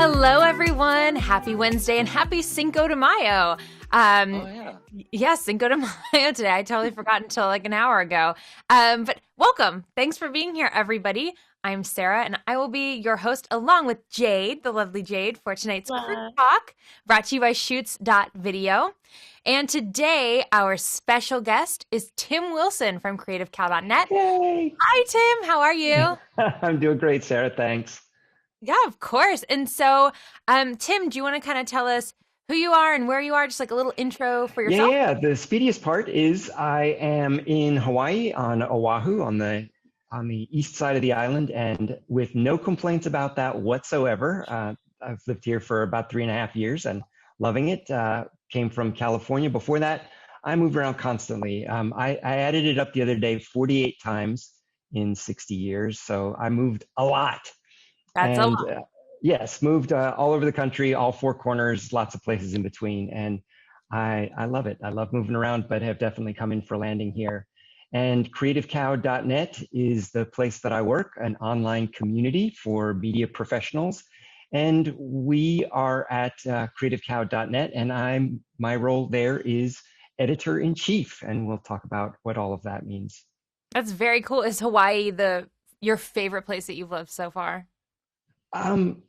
Hello, everyone. Happy Wednesday and happy Cinco de Mayo. Oh yeah. Yes, Cinco de Mayo today. I totally forgot until like an hour ago. But welcome. Thanks for being here, everybody. I'm Sarah, and I will be your host along with Jade, the lovely Jade, for tonight's Crew Hello. Talk, brought to you by Shoots.video. And today, our special guest is Tim Wilson from CreativeCow.net. Yay! Hi, Tim. How are you? I'm doing great, Sarah. Thanks. Yeah, of course. And so, Tim, do you want to kind of tell us who you are and where you are? Just like a little intro for Yeah, yourself? yeah. The speediest part is I am in Hawaii on Oahu on the east side of the island, and with no complaints about that whatsoever. I've lived here for about 3.5 years and loving it. Came from California. Before that, I moved around constantly. I added it up the other day, 48 times in 60 years. So I moved a lot. That's a And lot. yes, moved all over the country, all four corners, lots of places in between. And I love it. I love moving around, but have definitely come in for landing here. And creativecow.net is the place that I work, an online community for media professionals. And we are at creativecow.net, and my role there is editor-in-chief, and we'll talk about what all of that means. That's very cool. Is Hawaii your favorite place that you've lived so far? Um,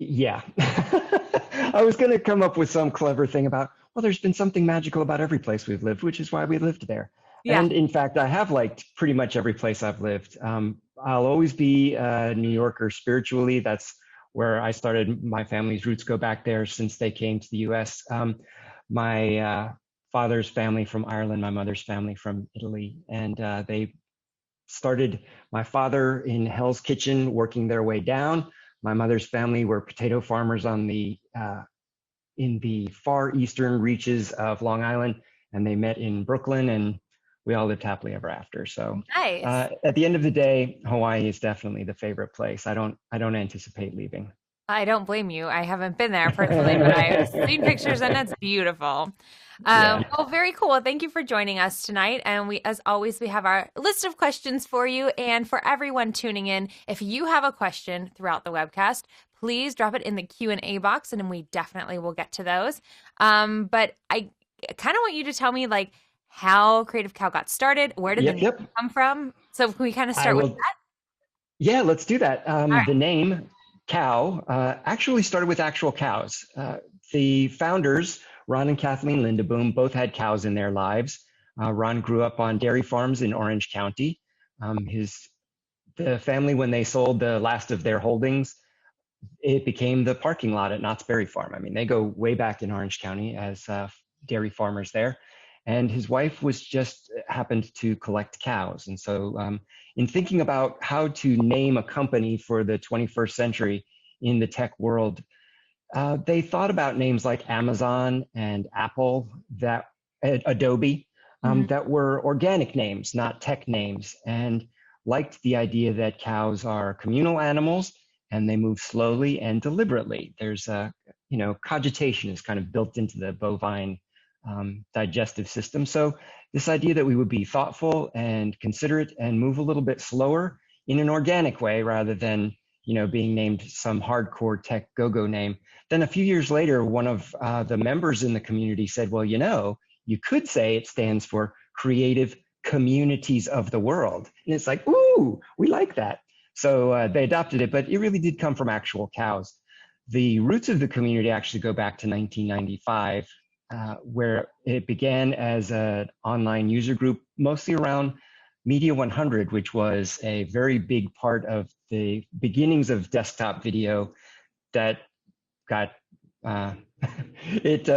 yeah. I was going to come up with some clever thing about, well, there's been something magical about every place we've lived, which is why we lived there. Yeah. And in fact, I have liked pretty much every place I've lived. I'll always be a New Yorker spiritually. That's where I started. My family's roots go back there since they came to the US. My father's family from Ireland, my mother's family from Italy, and they started my father in Hell's Kitchen, working their way down. My mother's family were potato farmers on in the far eastern reaches of Long Island, and they met in Brooklyn, and we all lived happily ever after. So Nice. at the end of the day, Hawaii is definitely the favorite place. I don't anticipate leaving. I don't blame you. I haven't been there personally, but I've seen pictures and it's beautiful. Yeah. Well, very cool. Well, thank you for joining us tonight. And as always, we have our list of questions for you. And for everyone tuning in, if you have a question throughout the webcast, please drop it in the Q&A box, and we definitely will get to those. But I kind of want you to tell me like how Creative Cow got started. Where did the name Yep. come from? So can we kind of I start with will. that? Yeah, let's do that. All right. The name cow actually started with actual cows. The founders, Ron and Kathleen Lindeboom, both had cows in their lives. Ron grew up on dairy farms in Orange County. The family, when they sold the last of their holdings, it became the parking lot at Knott's Berry Farm. I mean, they go way back in Orange County as dairy farmers there. And his wife was just happened to collect cows. And so in thinking about how to name a company for the 21st century in the tech world, they thought about names like Amazon and Apple, Adobe, that were organic names, not tech names, and liked the idea that cows are communal animals and they move slowly and deliberately. There's cogitation is kind of built into the bovine digestive system. So this idea that we would be thoughtful and considerate and move a little bit slower in an organic way rather than being named some hardcore tech go-go name. Then a few years later, one of the members in the community said, well, you could say it stands for Creative Communities of the World. And it's like, ooh, we like that. So they adopted it, but it really did come from actual cows. The roots of the community actually go back to 1995, where it began as an online user group, mostly around Media 100, which was a very big part of the beginnings of desktop video that got, it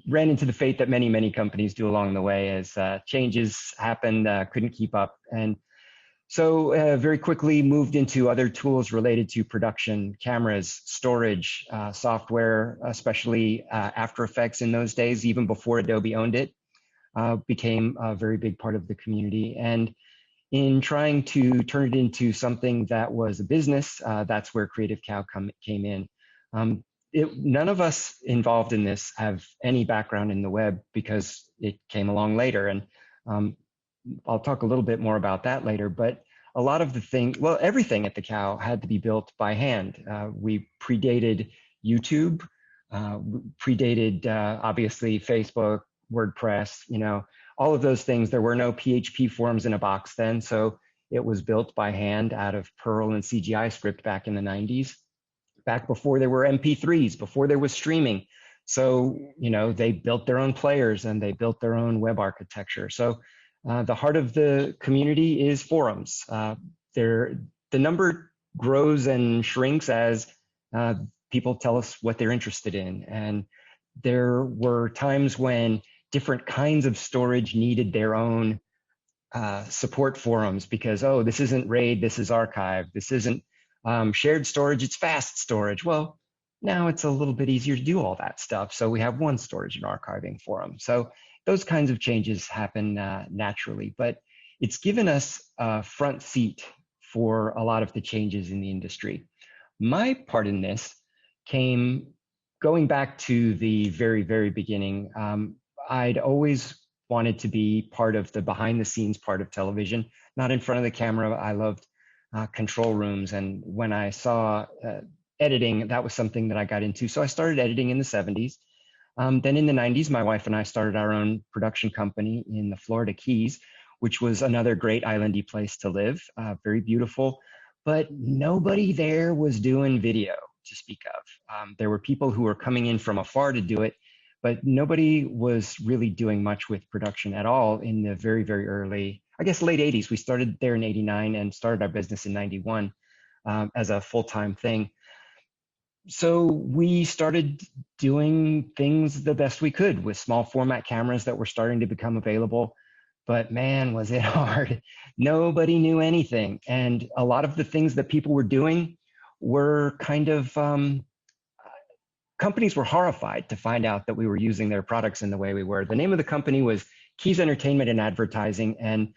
ran into the fate that many, many companies do along the way as changes happened, couldn't keep up. And so very quickly moved into other tools related to production, cameras, storage, software, especially After Effects in those days, even before Adobe owned it, became a very big part of the community. And in trying to turn it into something that was a business, that's where Creative Cow came in. None of us involved in this have any background in the web because it came along later. And I'll talk a little bit more about that later, but a lot of everything at the Cow had to be built by hand. We predated YouTube, predated obviously Facebook, WordPress, all of those things. There were no PHP forums in a box then, so it was built by hand out of Perl and CGI script back in the 90s, back before there were MP3s, before there was streaming. So, they built their own players and they built their own web architecture. So the heart of the community is forums. The number grows and shrinks as people tell us what they're interested in. And there were times when different kinds of storage needed their own support forums because, oh, this isn't RAID, this is archive, this isn't shared storage, it's fast storage. Well, now it's a little bit easier to do all that stuff. So we have one storage and archiving forum. So those kinds of changes happen naturally, but it's given us a front seat for a lot of the changes in the industry. My part in this came going back to the very, very beginning. I'd always wanted to be part of the behind the scenes part of television, not in front of the camera. I loved control rooms. And when I saw editing, that was something that I got into. So I started editing in the 70s. Then in the 90s, my wife and I started our own production company in the Florida Keys, which was another great islandy place to live, very beautiful. But nobody there was doing video to speak of. There were people who were coming in from afar to do it, but nobody was really doing much with production at all in the very, very early, I guess, late 80s. We started there in 89 and started our business in 91 as a full-time thing. So we started doing things the best we could with small format cameras that were starting to become available. But man, was it hard. Nobody knew anything. And a lot of the things that people were doing were kind of, companies were horrified to find out that we were using their products in the way we were. The name of the company was Keys Entertainment and Advertising. And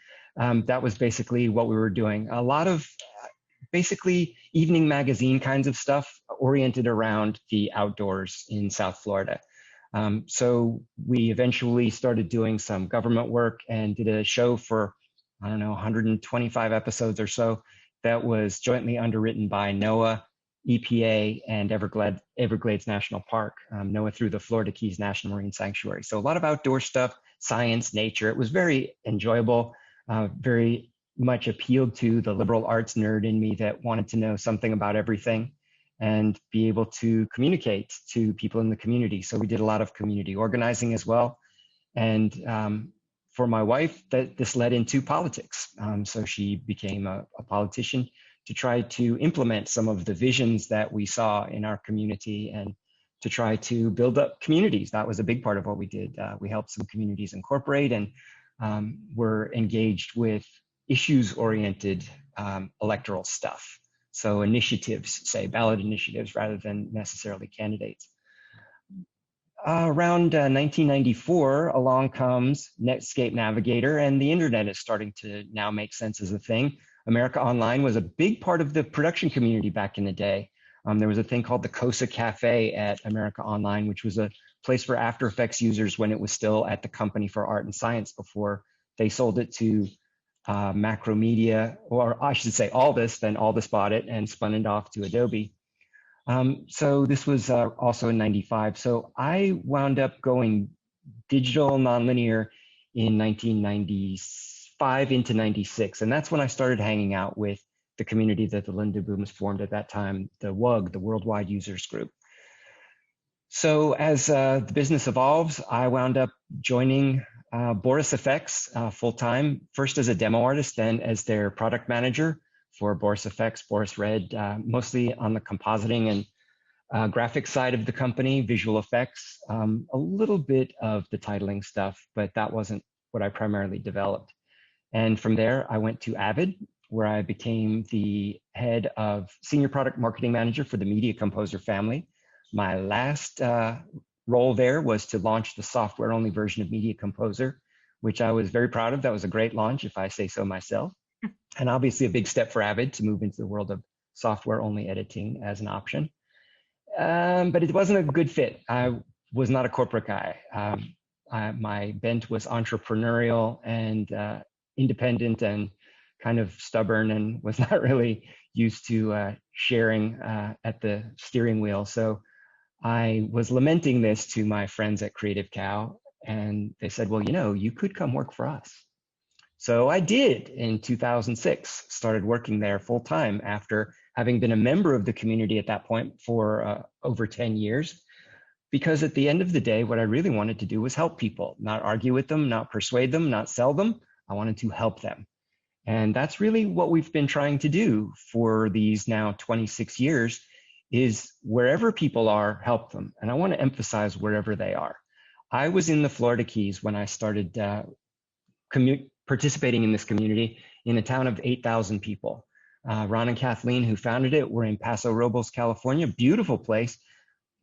that was basically what we were doing. A lot of basically evening magazine kinds of stuff oriented around the outdoors in South Florida. So we eventually started doing some government work and did a show for, 125 episodes or so that was jointly underwritten by NOAA, EPA, and Everglades National Park. NOAA through the Florida Keys National Marine Sanctuary. So a lot of outdoor stuff, science, nature. It was very enjoyable, very much appealed to the liberal arts nerd in me that wanted to know something about everything and be able to communicate to people in the community. So we did a lot of community organizing as well. And for my wife, this led into politics. So she became a politician to try to implement some of the visions that we saw in our community and to try to build up communities. That was a big part of what we did. We helped some communities incorporate and were engaged with issues-oriented electoral stuff. So initiatives, say ballot initiatives, rather than necessarily candidates. Around 1994, along comes Netscape Navigator, and the internet is starting to now make sense as a thing. America Online was a big part of the production community back in the day. There was a thing called the Cosa Cafe at America Online, which was a place for After Effects users when it was still at the Company for Art and Science before they sold it to Macromedia, or I should say Aldus, then Aldus bought it and spun it off to Adobe. So this was also in 95. So I wound up going digital nonlinear in 1995 into 96. And that's when I started hanging out with the community that the Linda Booms formed at that time, the WUG, the Worldwide Users Group. So as the business evolves, I wound up joining Boris Effects full-time, first as a demo artist, then as their product manager for Boris Effects, Boris Red, mostly on the compositing and graphics side of the company, visual effects, a little bit of the titling stuff, but that wasn't what I primarily developed. And from there, I went to Avid, where I became the head of senior product marketing manager for the Media Composer family. My last role there was to launch the software-only version of Media Composer, which I was very proud of. That was a great launch, if I say so myself. And obviously a big step for Avid to move into the world of software-only editing as an option. But it wasn't a good fit. I was not a corporate guy. My bent was entrepreneurial and independent and kind of stubborn and was not really used to sharing at the steering wheel. So I was lamenting this to my friends at Creative Cow, and they said, well, you could come work for us. So I did in 2006, started working there full time after having been a member of the community at that point for over 10 years. Because at the end of the day, what I really wanted to do was help people, not argue with them, not persuade them, not sell them. I wanted to help them. And that's really what we've been trying to do for these now 26 years is wherever people are, help them. And I want to emphasize wherever they are. I was in the Florida Keys when I started participating in this community in a town of 8,000 people. Ron and Kathleen, who founded it, were in Paso Robles, California. Beautiful place,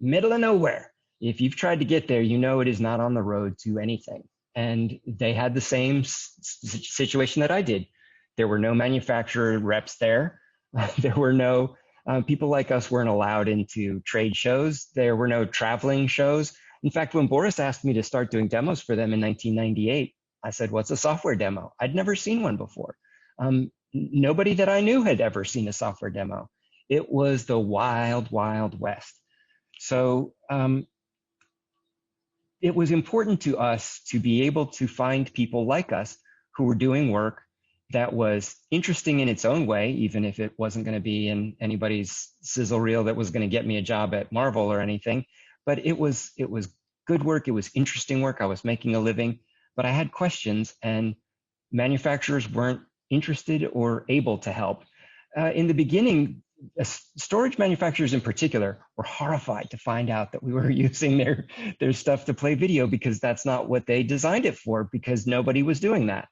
middle of nowhere. If you've tried to get there, you know it is not on the road to anything. And they had the same situation that I did. There were no manufacturer reps there. There were no people like us weren't allowed into trade shows. There were no traveling shows. In fact, when Boris asked me to start doing demos for them in 1998, I said, what's a software demo? I'd never seen one before. Nobody that I knew had ever seen a software demo. It was the wild, wild west. So it was important to us to be able to find people like us who were doing work that was interesting in its own way, even if it wasn't going to be in anybody's sizzle reel that was going to get me a job at Marvel or anything. But it was good work. It was interesting work. I was making a living, but I had questions and manufacturers weren't interested or able to help. In the beginning, storage manufacturers in particular were horrified to find out that we were using their stuff to play video because that's not what they designed it for, because nobody was doing that.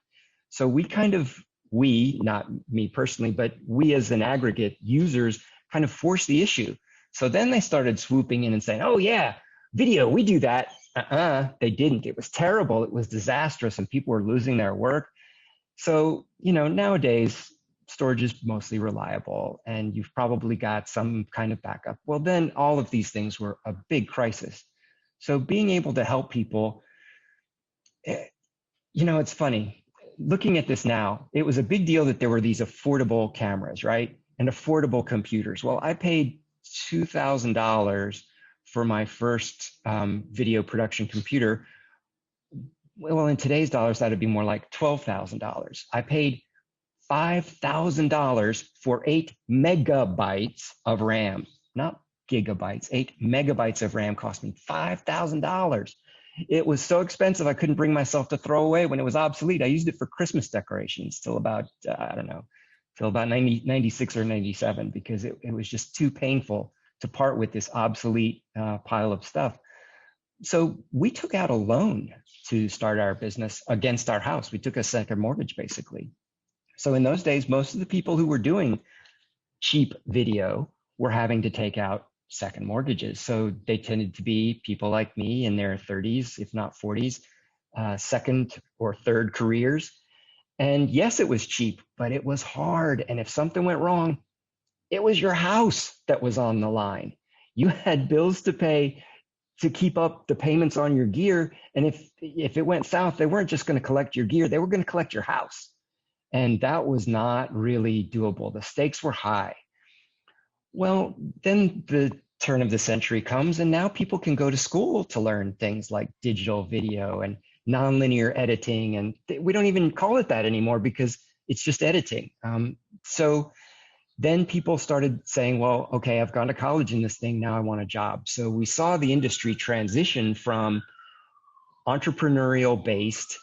So we, not me personally, but we as an aggregate users kind of forced the issue. So then they started swooping in and saying, oh yeah, video, we do that. They didn't. It was terrible. It was disastrous and people were losing their work. So, nowadays, storage is mostly reliable and you've probably got some kind of backup. Well, then all of these things were a big crisis. So being able to help people, it's funny. Looking at this now, it was a big deal that there were these affordable cameras, right? And affordable computers. Well, I paid $2,000 for my first video production computer. Well, in today's dollars, that'd be more like $12,000. I paid $5,000 for 8 megabytes of RAM, not gigabytes. 8 megabytes of RAM cost me $5,000. It was so expensive, I couldn't bring myself to throw away when it was obsolete. I used it for Christmas decorations till about, till about 96 or 97, because it was just too painful to part with this obsolete pile of stuff. So we took out a loan to start our business against our house. We took a second mortgage, basically. So in those days, most of the people who were doing cheap video were having to take out second mortgages. So they tended to be people like me in their 30s, if not 40s, second or third careers. And yes, it was cheap, but it was hard. And if something went wrong, it was your house that was on the line. You had bills to pay to keep up the payments on your gear. And if it went south, they weren't just going to collect your gear, they were going to collect your house. And that was not really doable. The stakes were high. Well, then the turn of the century comes, and now people can go to school to learn things like digital video and nonlinear editing. And we don't even call it that anymore because it's just editing. So then people started saying, well, okay, I've gone to college in this thing, now I want a job. So we saw the industry transition from entrepreneurial based,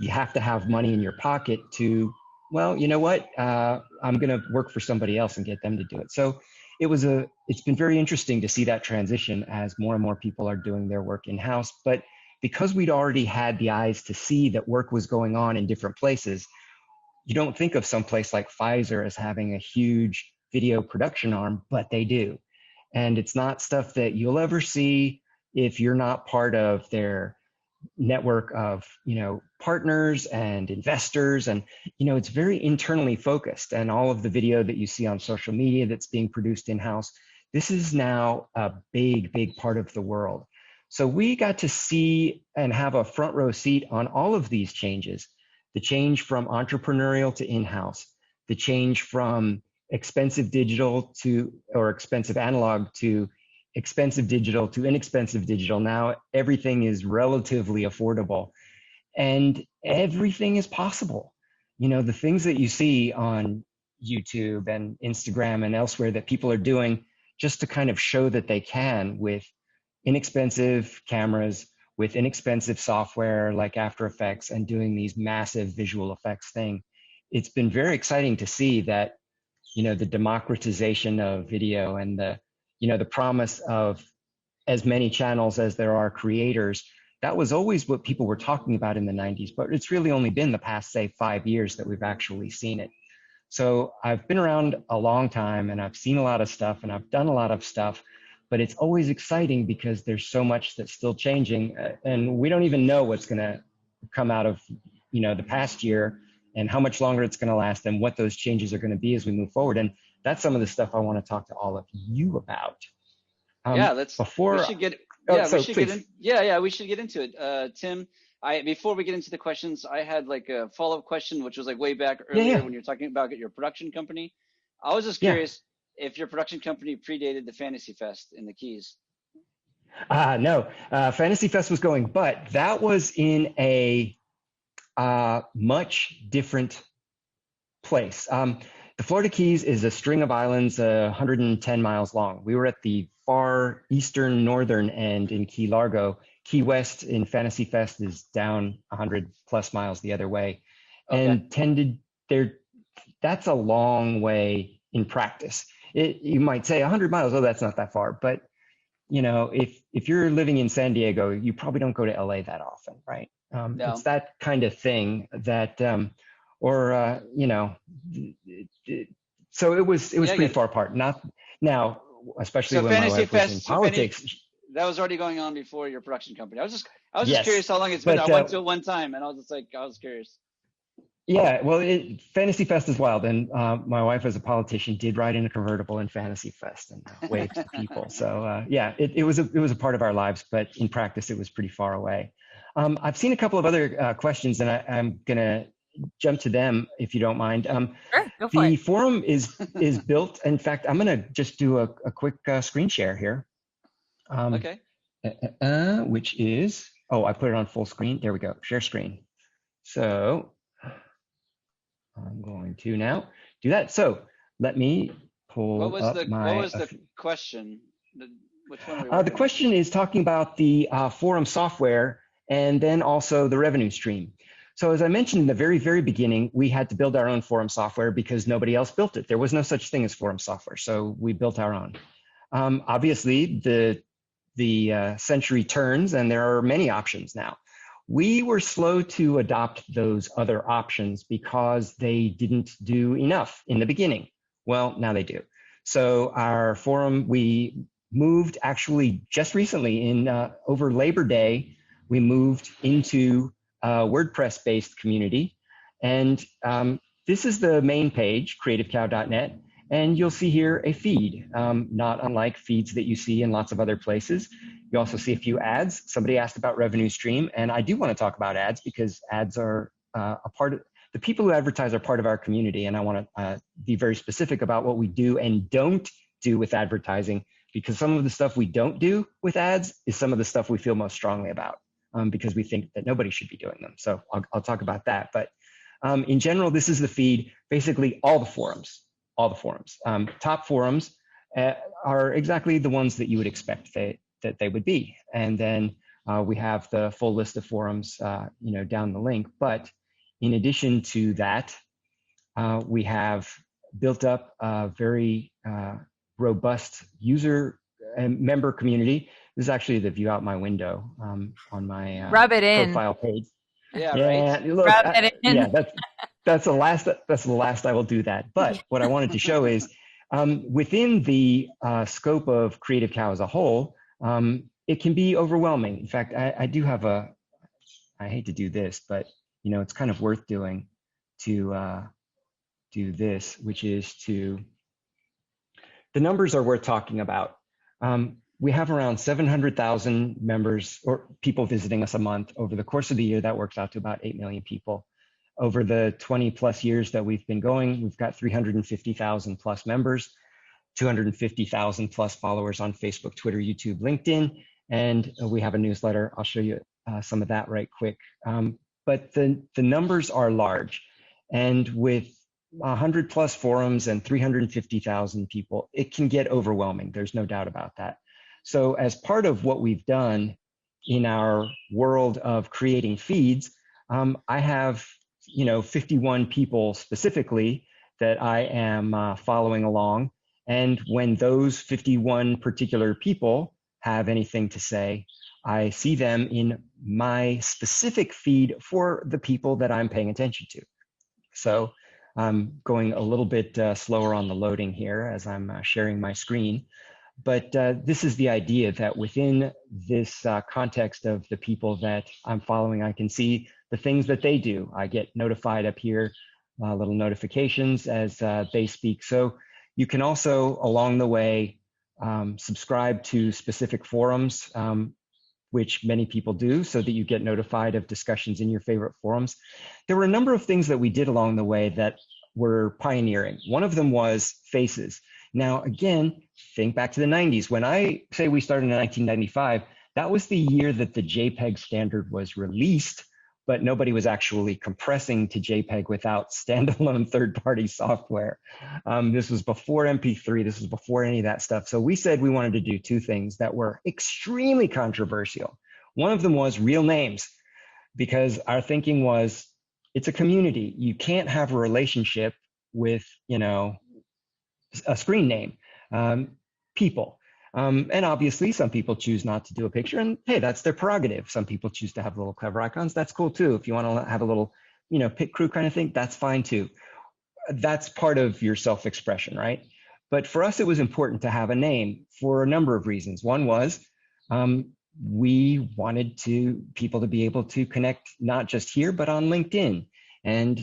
you have to have money in your pocket, to, well, you know what, I'm going to work for somebody else and get them to do it. So it's been very interesting to see that transition as more and more people are doing their work in-house. But because we'd already had the eyes to see that work was going on in different places, you don't think of some place like Pfizer as having a huge video production arm, but they do. And it's not stuff that you'll ever see if you're not part of their network of, partners and investors. And, it's very internally focused. And all of the video that you see on social media that's being produced in-house, this is now a big, big part of the world. So we got to see and have a front row seat on all of these changes. The change from entrepreneurial to in-house, the change from expensive digital or expensive analog to expensive digital to inexpensive digital. Now everything is relatively affordable and everything is possible. You know, the things that you see on YouTube and Instagram and elsewhere that people are doing just to kind of show that they can with inexpensive cameras, with inexpensive software like After Effects, and doing these massive visual effects thing. It's been very exciting to see that, you know, the democratization of video and the, you know, the promise of as many channels as there are creators. That was always what people were talking about in the 90s, but it's really only been the past, say, 5 years that we've actually seen it. So I've been around a long time and I've seen a lot of stuff and I've done a lot of stuff, but it's always exciting because there's so much that's still changing, and we don't even know what's going to come out of, you know, the past year and how much longer it's going to last and what those changes are going to be as we move forward. And that's some of the stuff I want to talk to all of you about. Yeah, we should get into it. Tim, before we get into the questions, I had like a follow-up question, which was like way back earlier when you're talking about your production company. I was just curious if your production company predated the Fantasy Fest in the Keys. No, Fantasy Fest was going, but that was in a much different place. The Florida Keys is a string of islands 110 miles long. We were at the far eastern northern end in Key Largo. Key West in Fantasy Fest is down 100 plus miles the other way. And that's a long way in practice. You might say 100 miles, oh, that's not that far. But, you know, if you're living in San Diego, you probably don't go to LA that often, right? No. It's that kind of thing that, you know, so it was pretty far apart. Not now, especially when my wife was in politics. That was already going on before your production company. I was just curious how long it's been. I went to it one time and I was curious. Yeah, well, Fantasy Fest is wild, and my wife, as a politician, did ride in a convertible in Fantasy Fest and wave to people. So it was a part of our lives, but in practice, it was pretty far away. I've seen a couple of other questions, and I'm gonna jump to them if you don't mind. Sure, go for it. The forum is built. In fact, I'm gonna just do a quick screen share here. Okay. Which is, I put it on full screen. There we go. Share screen. So I'm going to now do that. So let me pull What was up the question? Which one are we the question is talking about the forum software and then also the revenue stream. So as I mentioned in the very, very beginning, we had to build our own forum software because nobody else built it. There was no such thing as forum software. So we built our own. Obviously, the century turns and there are many options now. We were slow to adopt those other options because they didn't do enough in the beginning. Well, now they do. So our forum, we moved actually just recently over Labor Day, we moved into a WordPress-based community. And this is the main page, creativecow.net. And you'll see here a feed, not unlike feeds that you see in lots of other places. You also see a few ads. Somebody asked about revenue stream, and I do want to talk about ads because ads are a part of, the people who advertise are part of our community, and I want to be very specific about what we do and don't do with advertising, because some of the stuff we don't do with ads is some of the stuff we feel most strongly about, because we think that nobody should be doing them. So I'll talk about that. But in general, this is the feed, basically all the forums. Top forums are exactly the ones that you would expect that they would be. And then we have the full list of forums, down the link. But in addition to that, we have built up a very robust user and member community. This is actually the view out my window on my profile page. Yeah, right. Look, that's the last I will do that. But what I wanted to show is within the scope of Creative Cow as a whole, it can be overwhelming. In fact, I do have I hate to do this, but it's kind of worth doing to do this, which is the numbers are worth talking about. We have around 700,000 members or people visiting us a month. Over the course of the year, that works out to about 8 million people. Over the 20 plus years that we've been going, we've got 350,000 plus members. 250,000 plus followers on Facebook, Twitter, YouTube, LinkedIn, and we have a newsletter. I'll show you some of that right quick. But the numbers are large, and with 100 plus forums and 350,000 people, it can get overwhelming. There's no doubt about that. So as part of what we've done in our world of creating feeds, I have 51 people specifically that I am following along. And when those 51 particular people have anything to say, I see them in my specific feed for the people that I'm paying attention to. So I'm going a little bit slower on the loading here as I'm sharing my screen. But this is the idea that within this context of the people that I'm following, I can see the things that they do. I get notified up here, little notifications as they speak. So you can also, along the way, subscribe to specific forums, which many people do, so that you get notified of discussions in your favorite forums. There were a number of things that we did along the way that were pioneering. One of them was faces. Now, again, think back to the 90s. When I say we started in 1995, that was the year that the JPEG standard was released, but nobody was actually compressing to JPEG without standalone third-party software. This was before MP3. This was before any of that stuff. So we said we wanted to do two things that were extremely controversial. One of them was real names, because our thinking was, it's a community. You can't have a relationship with, a screen name, people. And obviously some people choose not to do a picture, and hey, that's their prerogative. Some people choose to have little clever icons. That's cool too. If you want to have a little, pit crew kind of thing, that's fine too. That's part of your self-expression, right? But for us, it was important to have a name for a number of reasons. One was we wanted people to be able to connect not just here, but on LinkedIn, and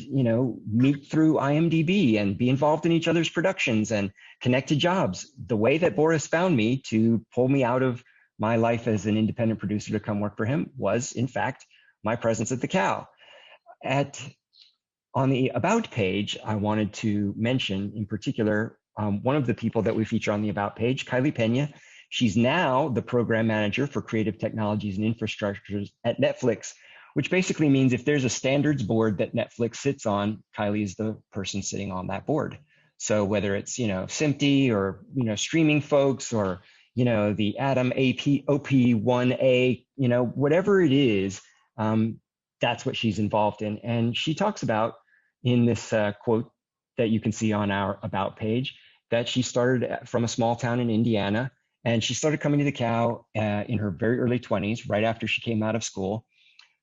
meet through IMDb and be involved in each other's productions and connect to jobs. The way that Boris found me to pull me out of my life as an independent producer to come work for him was, in fact, my presence at the Cow. On the About page, I wanted to mention in particular one of the people that we feature on the About page, Kylie Pena. She's now the program manager for creative technologies and infrastructures at Netflix, which basically means if there's a standards board that Netflix sits on, Kylie is the person sitting on that board. So whether it's, SMPTE or, streaming folks or, the Atom OP1A, whatever it is, that's what she's involved in. And she talks about in this quote that you can see on our About page that she started from a small town in Indiana, and she started coming to the Cow in her very early 20s, right after she came out of school.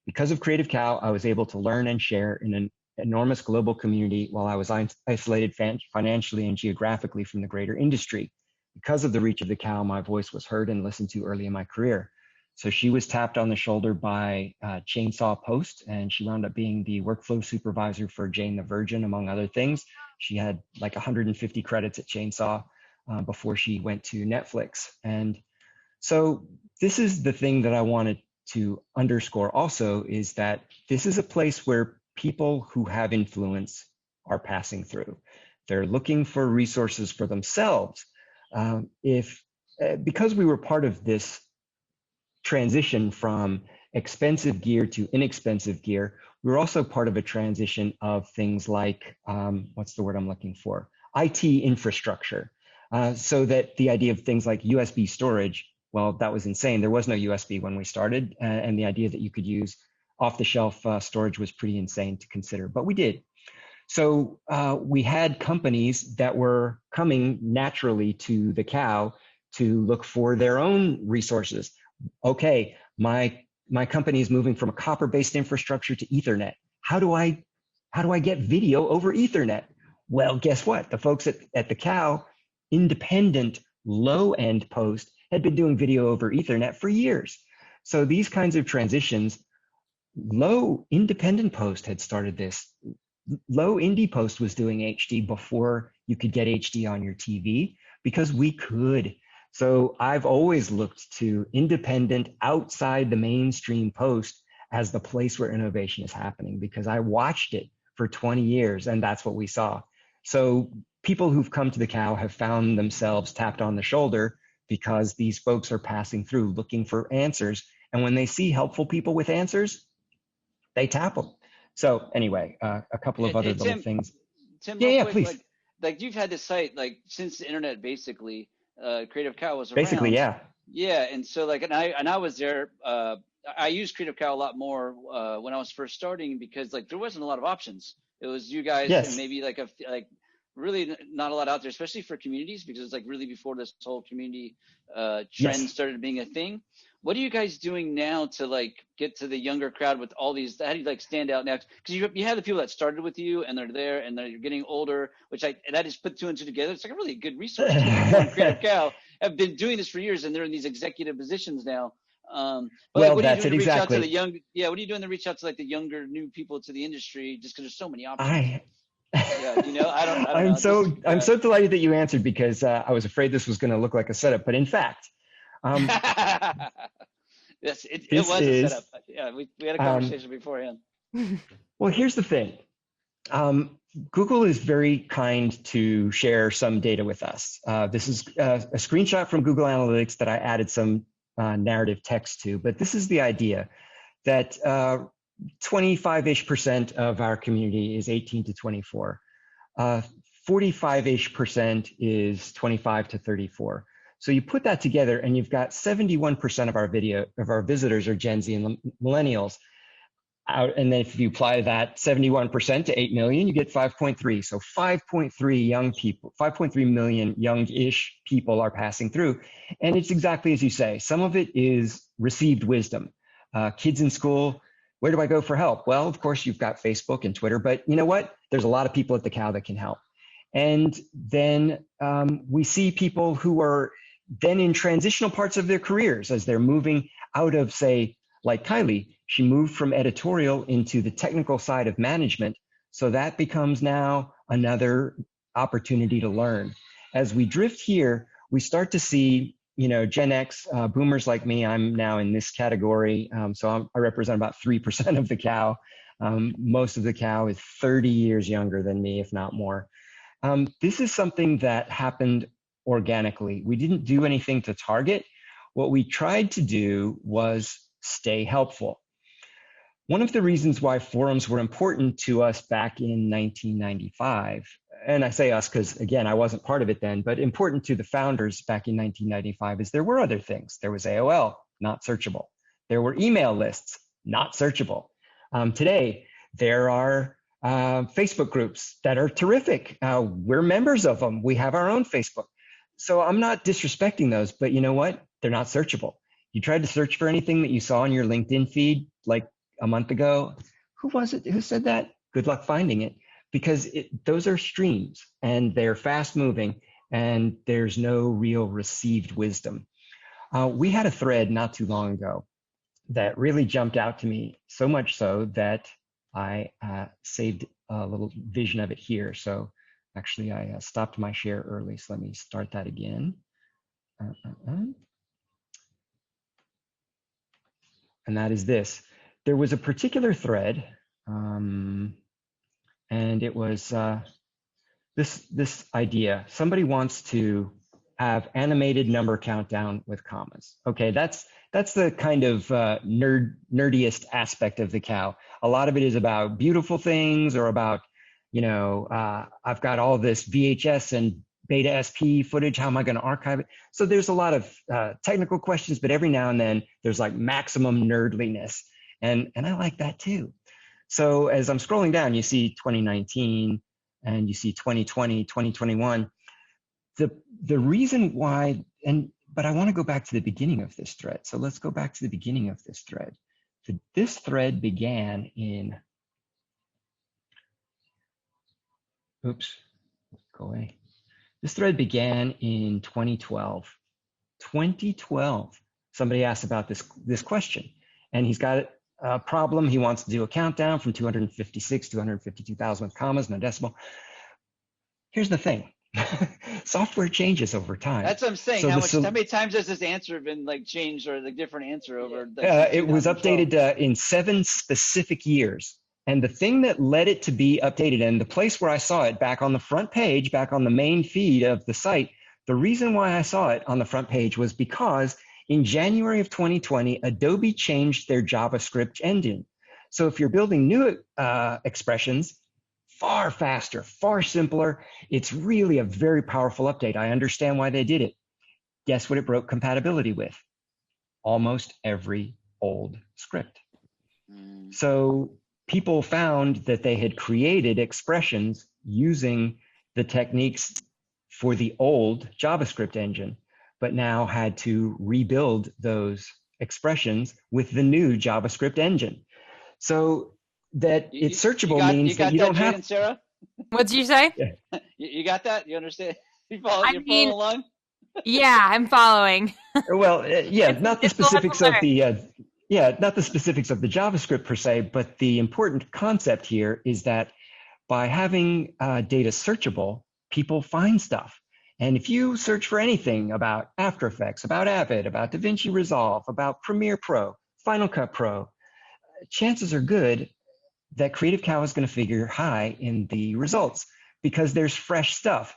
Because of Creative Cow, I was able to learn and share in an enormous global community while I was isolated financially and geographically from the greater industry. Because of the reach of the Cow, my voice was heard and listened to early in my career. So she was tapped on the shoulder by Chainsaw Post, and she wound up being the workflow supervisor for Jane the Virgin, among other things. She had like 150 credits at Chainsaw before she went to Netflix. And so this is the thing that I wanted to underscore also, is that this is a place where people who have influence are passing through. They're looking for resources for themselves. Because we were part of this transition from expensive gear to inexpensive gear, we were also part of a transition of things like, what's the word I'm looking for? IT infrastructure. So that the idea of things like USB storage, well, that was insane. There was no USB when we started, and the idea that you could use off-the-shelf storage was pretty insane to consider, but we did. So we had companies that were coming naturally to the Cow to look for their own resources. Okay, my company is moving from a copper-based infrastructure to Ethernet. How do I get video over Ethernet? Well, guess what? The folks at the Cow, independent, low-end Post, had been doing video over Ethernet for years. So these kinds of transitions, low independent Post had started this. Low indie Post was doing HD before you could get HD on your TV, because we could. So I've always looked to independent, outside the mainstream Post as the place where innovation is happening, because I watched it for 20 years and that's what we saw. So people who've come to the cow have found themselves tapped on the shoulder because these folks are passing through looking for answers. And when they see helpful people with answers, they tap them. So anyway, a couple of other little things. Tim, Yeah, real yeah, quick, please. like you've had this site like since the internet basically, Creative Cow was around. Basically, yeah. Yeah, and so like, and I was there. I used Creative Cow a lot more when I was first starting because like there wasn't a lot of options. It was you guys and maybe like really not a lot out there, especially for communities because it's like really before this whole community trend started being a thing. What are you guys doing now to like get to the younger crowd with all these? How do you like stand out next? Because you have the people that started with you and they're there and they're getting older, which I just put two and two together. It's like a really good resource. Creative Cow have been doing this for years and they're in these executive positions now. But well, like, what are you that's doing it to reach exactly. out to the young? Yeah, what are you doing to reach out to like the younger new people to the industry? Just because there's so many options. Yeah, you know, I don't. I'm so delighted that you answered because I was afraid this was going to look like a setup, but in fact, yes, it was a setup. Yeah, we had a conversation beforehand. Well, here's the thing. Google is very kind to share some data with us. This is a screenshot from Google Analytics that I added some narrative text to, but this is the idea that 25-ish% of our community is 18 to 24. 45-ish% is 25 to 34. So you put that together and you've got 71% of our visitors are Gen Z and millennials. And then if you apply that 71% to 8 million, you get 5.3. So 5.3 young people, 5.3 million young-ish people are passing through. And it's exactly as you say. Some of it is received wisdom. Kids in school, where do I go for help? Well, of course, you've got Facebook and Twitter, but you know what? There's a lot of people at the cow that can help. And then we see people who are then in transitional parts of their careers as they're moving out of, say, like Kylie, she moved from editorial into the technical side of management. So that becomes now another opportunity to learn. As we drift here, we start to see, you know, Gen X, boomers like me, I'm now in this category. So I represent about 3% of the cow. Most of the cow is 30 years younger than me, if not more. This is something that happened organically. We didn't do anything to target. What we tried to do was stay helpful. One of the reasons why forums were important to us back in 1995, and I say us because, again, I wasn't part of it then, but important to the founders back in 1995 is there were other things. There was AOL, not searchable. There were email lists, not searchable. Today, there are Facebook groups that are terrific. We're members of them. We have our own Facebook. So I'm not disrespecting those, but you know what? They're not searchable. You tried to search for anything that you saw on your LinkedIn feed like a month ago. Who was it who said that? Good luck finding it, because those are streams and they're fast moving and there's no real received wisdom. We had a thread not too long ago that really jumped out to me, so much so that I saved a little vision of it here. So actually I stopped my share early, so let me start that again. And that is this. There was a particular thread, and it was this idea. Somebody wants to have animated number countdown with commas. Okay, that's the kind of nerdiest aspect of the cow. A lot of it is about beautiful things or about, you know, I've got all this VHS and beta SP footage. How am I going to archive it? So there's a lot of technical questions, but every now and then there's like maximum nerdliness. And I like that too. So as I'm scrolling down, you see 2019 and you see 2020, 2021. The reason why, but I want to go back to the beginning of this thread. So let's go back to the beginning of this thread. This thread began in, oops, go away. This thread began in 2012. 2012, somebody asked about this question, and he's got a problem. He wants to do a countdown from 256 to 252,000 with commas, no decimal. Here's the thing. Software changes over time. That's what I'm saying. So how many times has this answer been like changed or the different answer over? It was updated in 7 specific years. And the thing that led it to be updated, and the place where I saw it back on the front page, back on the main feed of the site, the reason why I saw it on the front page was because in January of 2020, Adobe changed their JavaScript engine. So if you're building new expressions, far faster, far simpler, it's really a very powerful update. I understand why they did it. Guess what it broke compatibility with? Almost every old script. So people found that they had created expressions using the techniques for the old JavaScript engine, but now had to rebuild those expressions with the new JavaScript engine. So that it's searchable means that you don't have. And Sarah? What'd you say? Yeah. You got that? You understand? You're following along? Yeah, I'm following. Well, yeah, not the specifics of the. Not the specifics of the JavaScript per se, but the important concept here is that by having data searchable, people find stuff. And if you search for anything about After Effects, about Avid, about DaVinci Resolve, about Premiere Pro, Final Cut Pro, chances are good that Creative Cow is going to figure high in the results because there's fresh stuff.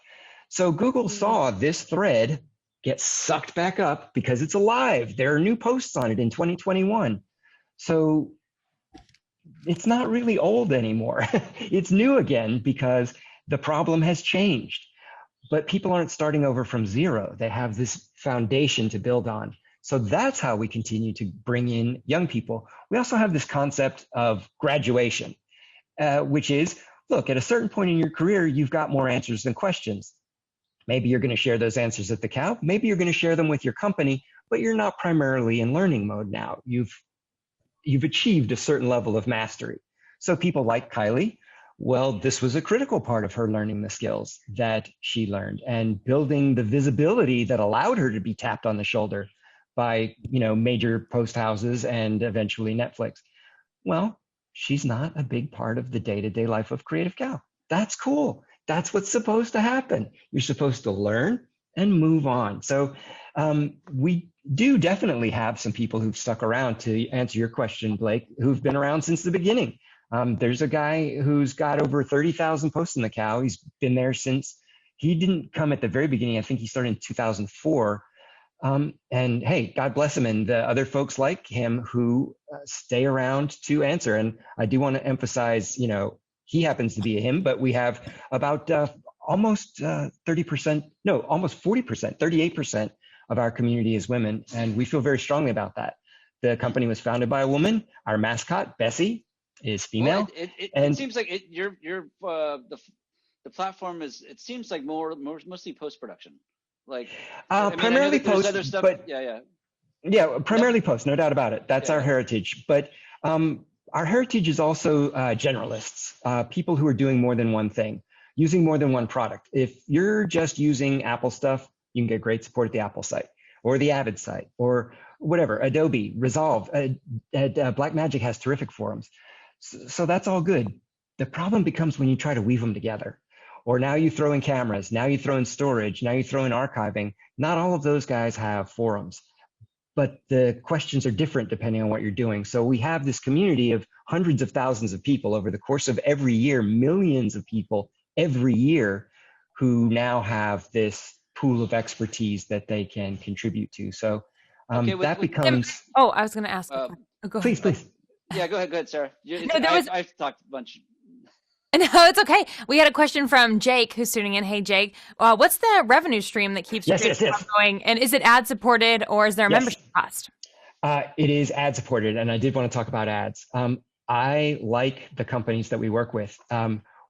So Google saw this thread get sucked back up because it's alive. There are new posts on it in 2021. So it's not really old anymore. It's new again because the problem has changed. But people aren't starting over from zero. They have this foundation to build on. So that's how we continue to bring in young people. We also have this concept of graduation, which is, look, at a certain point in your career, you've got more answers than questions. Maybe you're going to share those answers at the Cow. Maybe you're going to share them with your company, but you're not primarily in learning mode now. You've achieved a certain level of mastery. So people like Kylie, well, this was a critical part of her learning the skills that she learned and building the visibility that allowed her to be tapped on the shoulder by, major post houses and eventually Netflix. Well, she's not a big part of the day-to-day life of Creative Cow. That's cool. That's what's supposed to happen. You're supposed to learn and move on. So we do definitely have some people who've stuck around, to answer your question, Blake, who've been around since the beginning. There's a guy who's got over 30,000 posts in the Cow. He's been there since. He didn't come at the very beginning. I think he started in 2004. And hey, God bless him and the other folks like him who stay around to answer. And I do want to emphasize, he happens to be a him, but we have about almost 30%, no, almost 40%, 38% of our community is women. And we feel very strongly about that. The company was founded by a woman. Our mascot, Bessie, is female. Well, it seems like the platform is, it seems like mostly post-production. Like primarily post, other stuff, but primarily post, no doubt about it. That's our heritage. But our heritage is also generalists, people who are doing more than one thing, using more than one product. If you're just using Apple stuff, you can get great support at the Apple site or the Avid site or whatever, Adobe, Resolve, Blackmagic has terrific forums. So that's all good. The problem becomes when you try to weave them together. Or now you throw in cameras, now you throw in storage, now you throw in archiving. Not all of those guys have forums, but the questions are different depending on what you're doing. So we have this community of hundreds of thousands of people over the course of every year, millions of people every year who now have this pool of expertise that they can contribute to. So that becomes... Oh, I was going to ask. Go ahead. Please. Yeah, go ahead, Sarah. I've talked a bunch. No, it's okay. We had a question from Jake who's tuning in. Hey, Jake, what's the revenue stream that keeps going? And is it ad supported or is there a membership cost? It is ad supported. And I did want to talk about ads. I like the companies that we work with.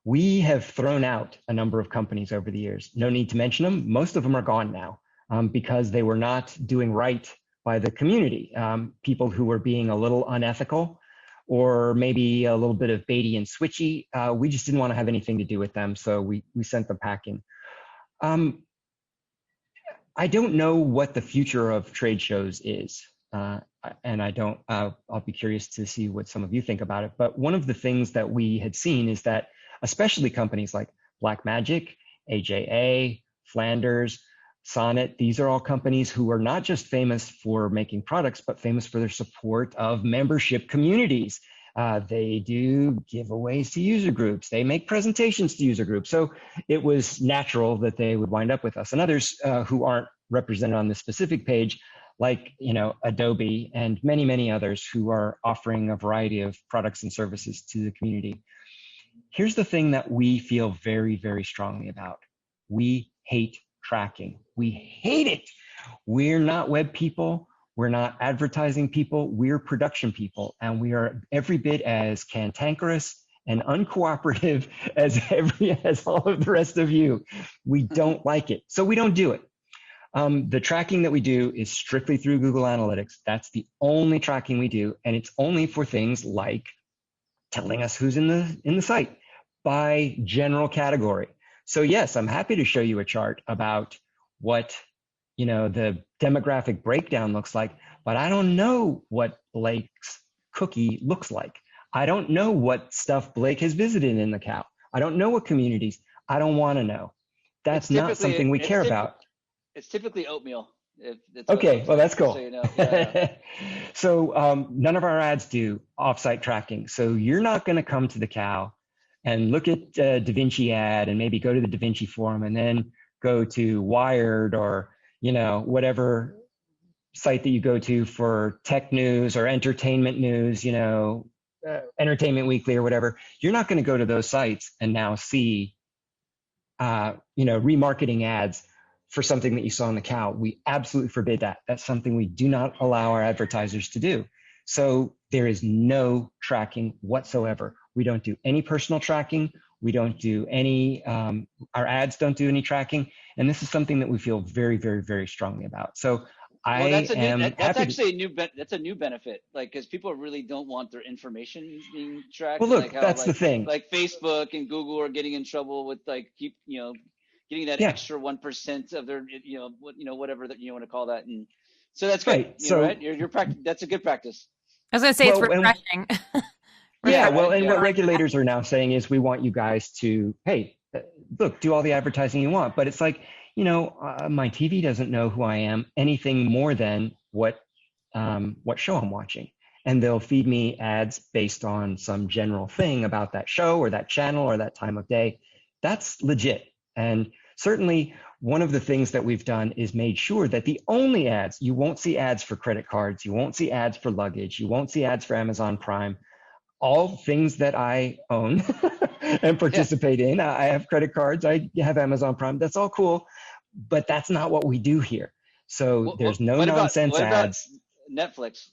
We have thrown out a number of companies over the years. No need to mention them. Most of them are gone now because they were not doing right by the community. People who were being a little unethical or maybe a little bit of baity and switchy. We just didn't want to have anything to do with them, so we sent them packing. I don't know what the future of trade shows is, and I'll be curious to see what some of you think about it. But one of the things that we had seen is that especially companies like Blackmagic, AJA, Flanders, Sonnet, these are all companies who are not just famous for making products, but famous for their support of membership communities. They do giveaways to user groups. They make presentations to user groups. So it was natural that they would wind up with us. And others who aren't represented on this specific page, like Adobe and many, many others who are offering a variety of products and services to the community. Here's the thing that we feel very, very strongly about. We hate tracking. We hate it. We're not web people. We're not advertising people. We're production people. And we are every bit as cantankerous and uncooperative as all of the rest of you. We don't like it. So we don't do it. The tracking that we do is strictly through Google Analytics. That's the only tracking we do. And it's only for things like telling us who's in the site by general category. So yes, I'm happy to show you a chart about what the demographic breakdown looks like, but I don't know what Blake's cookie looks like. I don't know what stuff Blake has visited in the cow. I don't know what communities. I don't want to know. That's not something we care about. It's typically oatmeal. Okay, well, that's cool. So, yeah. So none of our ads do offsite tracking. So you're not going to come to the cow and look at DaVinci ad and maybe go to the DaVinci forum and then go to Wired or whatever site that you go to for tech news or entertainment news, Entertainment Weekly or whatever. You're not going to go to those sites and now see, remarketing ads for something that you saw in the cow. We absolutely forbid that. That's something we do not allow our advertisers to do. So there is no tracking whatsoever. We don't do any personal tracking. We don't do any, our ads don't do any tracking. And this is something that we feel very, very, very strongly about. So that's a new benefit, because people really don't want their information being tracked. Well, look, that's the thing. Like Facebook and Google are getting in trouble with getting that extra 1% of their, whatever that you want to call that. And so that's great. Right. So right? You're that's a good practice. I was going to say it's refreshing. What regulators are now saying is we want you guys to, hey, look, do all the advertising you want. But it's like, my TV doesn't know who I am anything more than what show I'm watching. And they'll feed me ads based on some general thing about that show or that channel or that time of day. That's legit. And certainly one of the things that we've done is made sure that the only ads, you won't see ads for credit cards, you won't see ads for luggage, you won't see ads for Amazon Prime, all things that I own and participate in. I have credit cards, I have Amazon Prime, that's all cool, but that's not what we do here. So there's no nonsense ads. Netflix?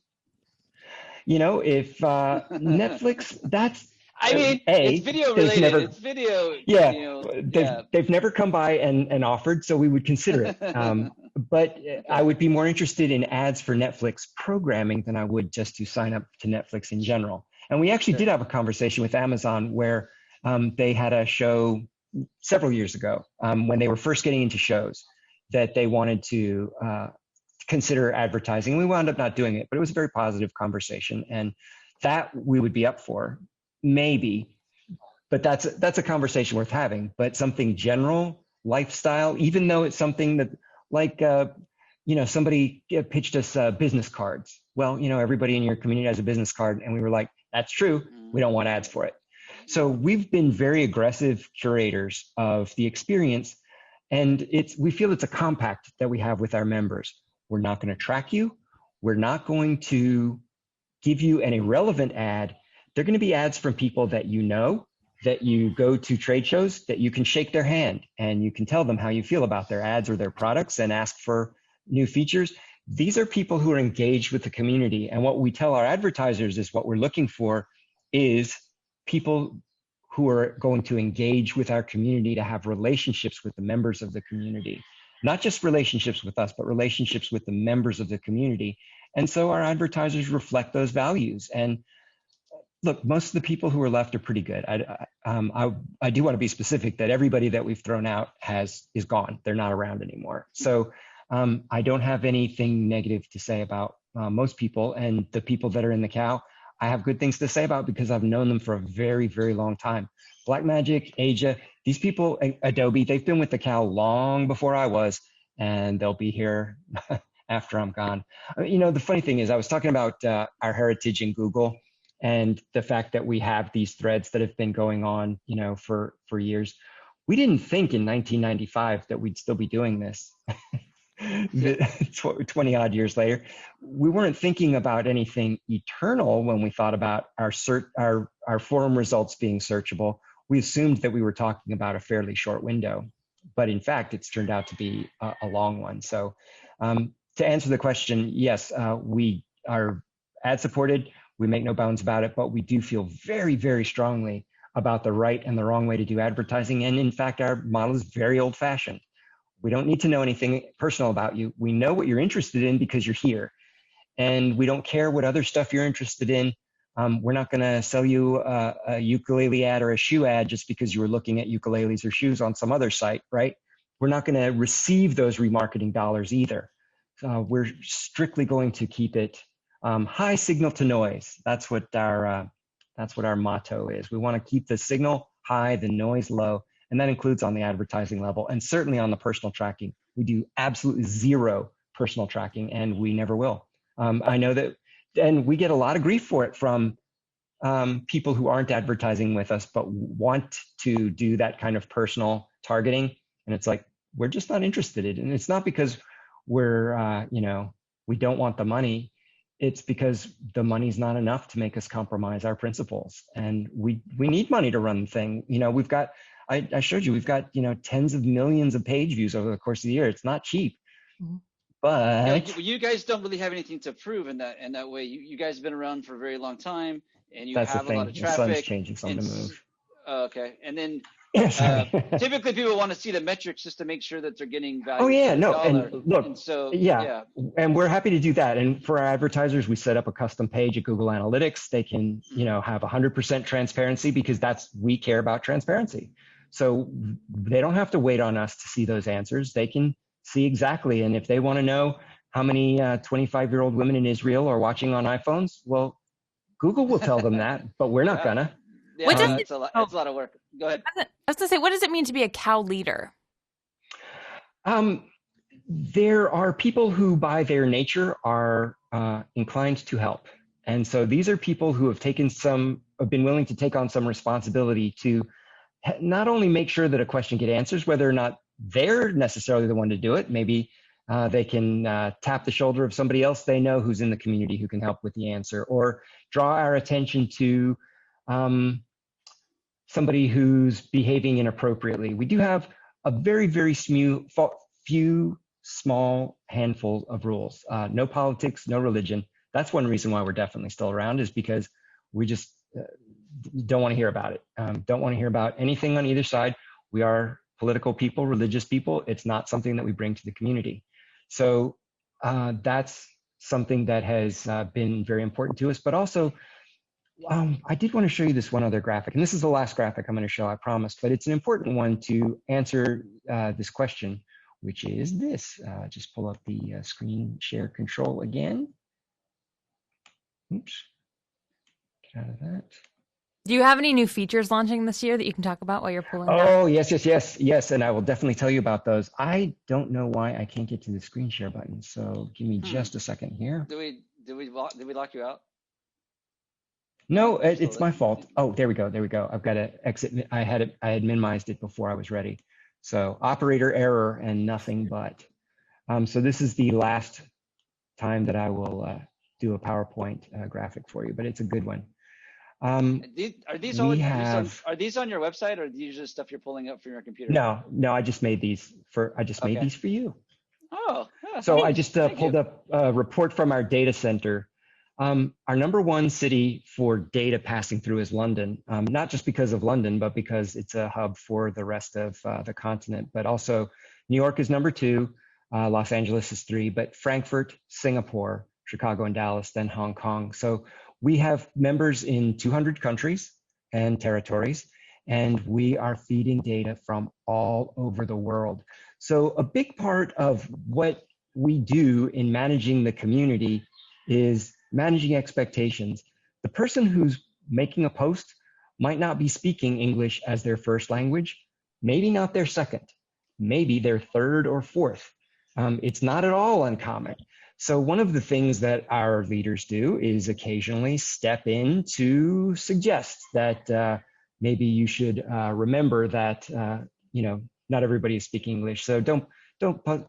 If Netflix, that's, it's video related. It's video. Yeah, they've never come by and offered, so we would consider it. But I would be more interested in ads for Netflix programming than I would just to sign up to Netflix in general. And we actually did have a conversation with Amazon where they had a show several years ago when they were first getting into shows that they wanted to consider advertising. We wound up not doing it, but it was a very positive conversation, and that we would be up for. Maybe, but that's a conversation worth having. But something general, lifestyle, even though it's something that, somebody pitched us business cards. Well, everybody in your community has a business card, and we were like, that's true. We don't want ads for it. So we've been very aggressive curators of the experience, and we feel it's a compact that we have with our members. We're not going to track you. We're not going to give you an irrelevant ad. They're going to be ads from people that that you go to trade shows, that you can shake their hand and you can tell them how you feel about their ads or their products and ask for new features. These are people who are engaged with the community. And what we tell our advertisers is what we're looking for is people who are going to engage with our community, to have relationships with the members of the community, not just relationships with us, but relationships with the members of the community. And so our advertisers reflect those values. And look, most of the people who are left are pretty good. I do want to be specific that everybody that we've thrown out is gone. They're not around anymore. So I don't have anything negative to say about most people, and the people that are in the cow, I have good things to say about because I've known them for a very, very long time. Blackmagic, Asia, these people, Adobe, they've been with the cow long before I was, and they'll be here after I'm gone. The funny thing is I was talking about our heritage in Google. and the fact that we have these threads that have been going on, for years. We didn't think in 1995 that we'd still be doing this. 20 odd years later, we weren't thinking about anything eternal when we thought about our forum results being searchable. We assumed that we were talking about a fairly short window, but in fact, it's turned out to be a long one. So to answer the question, yes, we are ad supported. We make no bounds about it, but we do feel very, very strongly about the right and the wrong way to do advertising. And in fact, our model is very old fashioned. We don't need to know anything personal about you. We know what you're interested in because you're here. And we don't care what other stuff you're interested in. We're not going to sell you a ukulele ad or a shoe ad just because you were looking at ukuleles or shoes on some other site, right? We're not going to receive those remarketing dollars either. We're strictly going to keep it high signal to noise. That's what our motto is. We want to keep the signal high, the noise low. And that includes on the advertising level and certainly on the personal tracking. We do absolutely zero personal tracking, and we never will. I know that, and we get a lot of grief for it from people who aren't advertising with us, but want to do that kind of personal targeting. And it's like, we're just not interested in it. And it's not because we're, we don't want the money. It's because the money's not enough to make us compromise our principles. And we need money to run the thing. We've got, I showed you, we've got, tens of millions of page views over the course of the year. It's not cheap, but you guys don't really have anything to prove in that way. You guys have been around for a very long time, and you have a lot of traffic. The sun's changing some to move. Okay, and then typically people want to see the metrics just to make sure that they're getting value. Oh yeah, no, dollar. and look, and so yeah, and we're happy to do that. And for our advertisers, we set up a custom page at Google Analytics. They can, have 100% transparency because we care about transparency. So they don't have to wait on us to see those answers. They can see exactly. And if they want to know how many 25-year-old women in Israel are watching on iPhones, well, Google will tell them that, but we're not gonna. Yeah, it's a lot of work. Go ahead. I was gonna say, what does it mean to be a cow leader? There are people who, by their nature, are inclined to help. And so these are people who have been willing to take on some responsibility to not only make sure that a question get answers, whether or not they're necessarily the one to do it. Maybe they can tap the shoulder of somebody else they know who's in the community who can help with the answer, or draw our attention to somebody who's behaving inappropriately. We do have a very, very few small handful of rules. No politics, no religion. That's one reason why we're definitely still around, is because we just don't want to hear about it. Don't want to hear about anything on either side. We are political people, religious people. It's not something that we bring to the community. So that's something that has been very important to us. But also, I did want to show you this one other graphic, and this is the last graphic I'm going to show, I promised, but it's an important one to answer this question, which is this. Just pull up the screen share control again. Oops, get out of that. Do you have any new features launching this year that you can talk about while you're pulling? Oh, yes, and I will definitely tell you about those. I don't know why I can't get to the screen share button, so give me just a second here. Did we lock you out? No, it's my fault. Oh, there we go. I've got to exit. I had minimized it before I was ready. So operator error and nothing but. So this is the last time that I will do a PowerPoint graphic for you, but it's a good one. Are these on your website, or are these just stuff you're pulling up from your computer? No, I just made these for you. Oh, yeah, so I just pulled up a report from our data center. Our number one city for data passing through is London, not just because of London, but because it's a hub for the rest of the continent. But also New York is number 2, Los Angeles is 3, but Frankfurt, Singapore, Chicago, and Dallas, then Hong Kong. So we have members in 200 countries and territories, and we are feeding data from all over the world. So a big part of what we do in managing the community is managing expectations. The person who's making a post might not be speaking English as their first language, maybe not their second, maybe their third or fourth. It's not at all uncommon. So one of the things that our leaders do is occasionally step in to suggest that maybe you should remember that not everybody is speaking English. So don't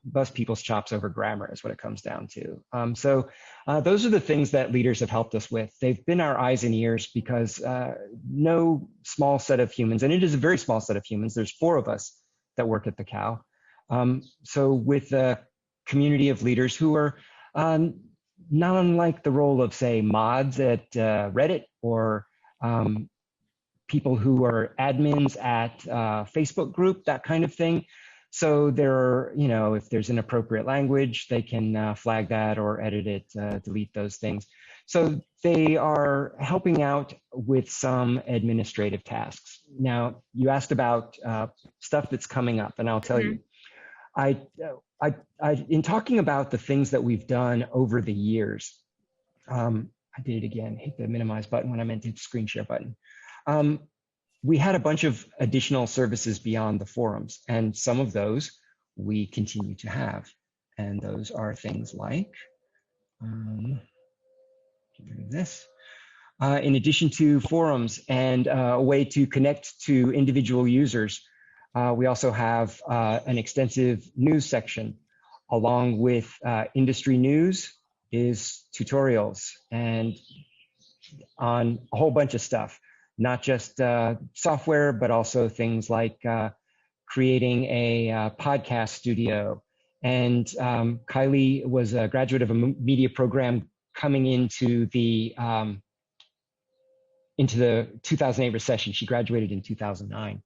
bust people's chops over grammar is what it comes down to. So those are the things that leaders have helped us with. They've been our eyes and ears because no small set of humans, and it is a very small set of humans. There's 4 of us that work at the Cow. So with a community of leaders who are not unlike the role of, say, mods at Reddit or people who are admins at Facebook group, that kind of thing. So there are, if there's inappropriate language, they can flag that or edit it, delete those things. So they are helping out with some administrative tasks. Now, you asked about stuff that's coming up, and I'll tell you, I in talking about the things that we've done over the years, I did it again, hit the minimize button when I meant to hit the screen share button. We had a bunch of additional services beyond the forums, and some of those we continue to have. And those are things like, get rid of this. In addition to forums and a way to connect to individual users, we also have an extensive news section. Along with industry news is tutorials and on a whole bunch of stuff, not just software, but also things like creating a podcast studio. And Kylie was a graduate of a media program coming into the 2008 recession. She graduated in 2009.